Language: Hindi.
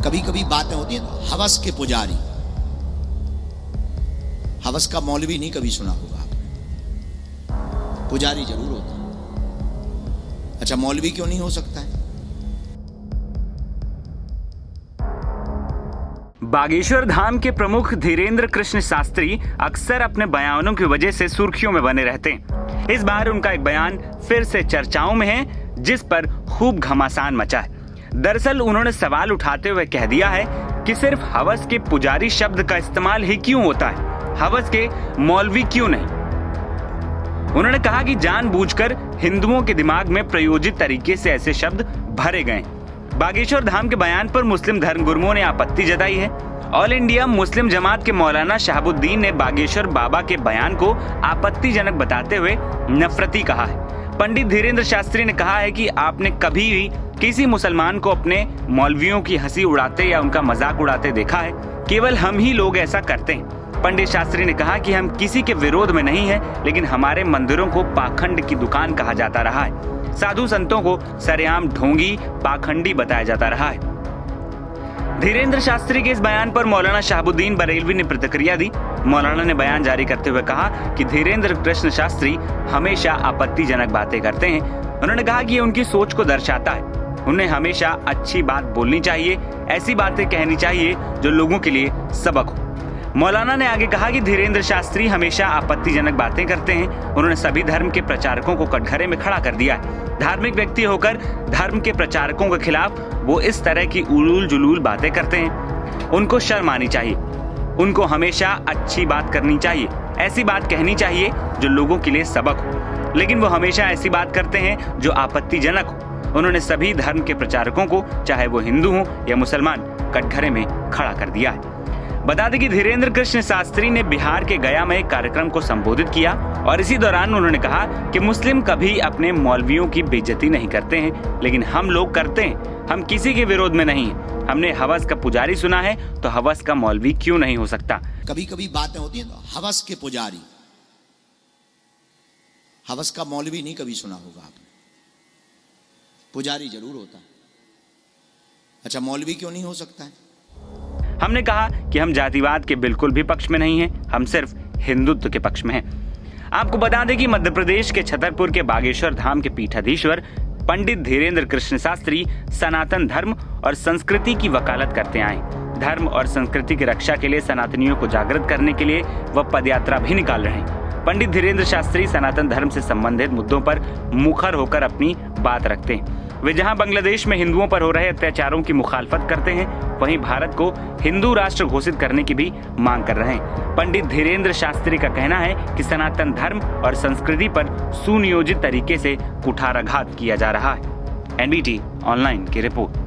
कभी कभी बातें होती हैं ना, हवस के पुजारी। हवस का मौलवी नहीं कभी सुना होगा आपने, पुजारी जरूर होता है। अच्छा, मौलवी क्यों नहीं हो सकता है? बागेश्वर धाम के प्रमुख धीरेन्द्र कृष्ण शास्त्री अक्सर अपने बयानों की वजह से सुर्खियों में बने रहते हैं। इस बार उनका एक बयान फिर से चर्चाओं में है, जिस पर खूब घमासान मचा है। दरअसल उन्होंने सवाल उठाते हुए कह दिया है कि सिर्फ हवस के पुजारी शब्द का इस्तेमाल ही क्यों होता है, हवस के मौलवी क्यों नहीं। उन्होंने कहा कि जानबूझकर हिंदुओं के दिमाग में प्रयोजित तरीके से ऐसे शब्द भरे गए। बागेश्वर धाम के बयान पर मुस्लिम धर्मगुरुओं ने आपत्ति जताई है। ऑल इंडिया मुस्लिम जमात के मौलाना शहाबुद्दीन ने बागेश्वर बाबा के बयान को आपत्तिजनक बताते हुए नफरती कहा है। पंडित धीरेन्द्र शास्त्री ने कहा है कि आपने कभी भी किसी मुसलमान को अपने मौलवियों की हंसी उड़ाते या उनका मजाक उड़ाते देखा है? केवल हम ही लोग ऐसा करते हैं। पंडित शास्त्री ने कहा कि हम किसी के विरोध में नहीं हैं, लेकिन हमारे मंदिरों को पाखंड की दुकान कहा जाता रहा है। साधु संतों को सरेआम ढोंगी, पाखंडी बताया जाता रहा है। धीरेन्द्र शास्त्री के इस बयान पर मौलाना शहाबुद्दीन बरेलवी ने प्रतिक्रिया दी। मौलाना ने बयान जारी करते हुए कहा कि धीरेन्द्र कृष्ण शास्त्री हमेशा आपत्तिजनक बातें करते हैं। उन्होंने कहा कि ये उनकी सोच को दर्शाता है। उन्हें हमेशा अच्छी बात बोलनी चाहिए, ऐसी बातें कहनी चाहिए जो लोगों के लिए सबक हो। मौलाना ने आगे कहा कि धीरेन्द्र शास्त्री हमेशा आपत्तिजनक बातें करते हैं। उन्होंने सभी धर्म के प्रचारकों को कटघरे में खड़ा कर दिया है। धार्मिक व्यक्ति होकर धर्म के प्रचारकों के खिलाफ वो इस तरह की उलूल जुलूल बातें करते हैं। उनको शर्म आनी चाहिए। उनको हमेशा अच्छी बात करनी चाहिए, ऐसी बात कहनी चाहिए जो लोगों के लिए सबक हो, लेकिन वो हमेशा ऐसी बात करते हैं जो आपत्तिजनक हो। उन्होंने सभी धर्म के प्रचारकों को, चाहे वो हिंदू हो या मुसलमान, कटघरे में खड़ा कर दिया है। बता दें कि धीरेन्द्र कृष्ण शास्त्री ने बिहार के गया में एक कार्यक्रम को संबोधित किया और इसी दौरान उन्होंने कहा कि मुस्लिम कभी अपने मौलवियों की बेइज्जती नहीं करते हैं, लेकिन हम लोग करते हैं। हम किसी के विरोध में नहीं हैं। हमने हवस का पुजारी सुना है, तो हवस का मौलवी क्यों नहीं हो सकता? कभी कभी बातें होती हैं ना, हवस के पुजारी। हवस का मौलवी नहीं कभी सुना होगा आपने, पुजारी जरूर होता है। अच्छा, मौलवी क्यों नहीं हो सकता है? हमने कहा कि हम जातिवाद के बिल्कुल भी पक्ष में नहीं हैं, हम सिर्फ हिंदुत्व के पक्ष में हैं। आपको बता दें कि मध्य प्रदेश के छतरपुर के बागेश्वर धाम के पीठाधीश्वर पंडित धीरेन्द्र कृष्ण शास्त्री सनातन धर्म और संस्कृति की वकालत करते आए। धर्म और संस्कृति की रक्षा के लिए सनातनियों को जागृत करने के लिए वह पदयात्रा भी निकाल रहे हैं। पंडित धीरेन्द्र शास्त्री सनातन धर्म से संबंधित मुद्दों पर मुखर होकर अपनी बात रखते हैं। वे जहां बांग्लादेश में हिंदुओं पर हो रहे अत्याचारों की मुखालफत करते हैं, वहीं भारत को हिंदू राष्ट्र घोषित करने की भी मांग कर रहे हैं। पंडित धीरेन्द्र शास्त्री का कहना है कि सनातन धर्म और संस्कृति पर सुनियोजित तरीके से कुठाराघात किया जा रहा है। एनबीटी ऑनलाइन की रिपोर्ट।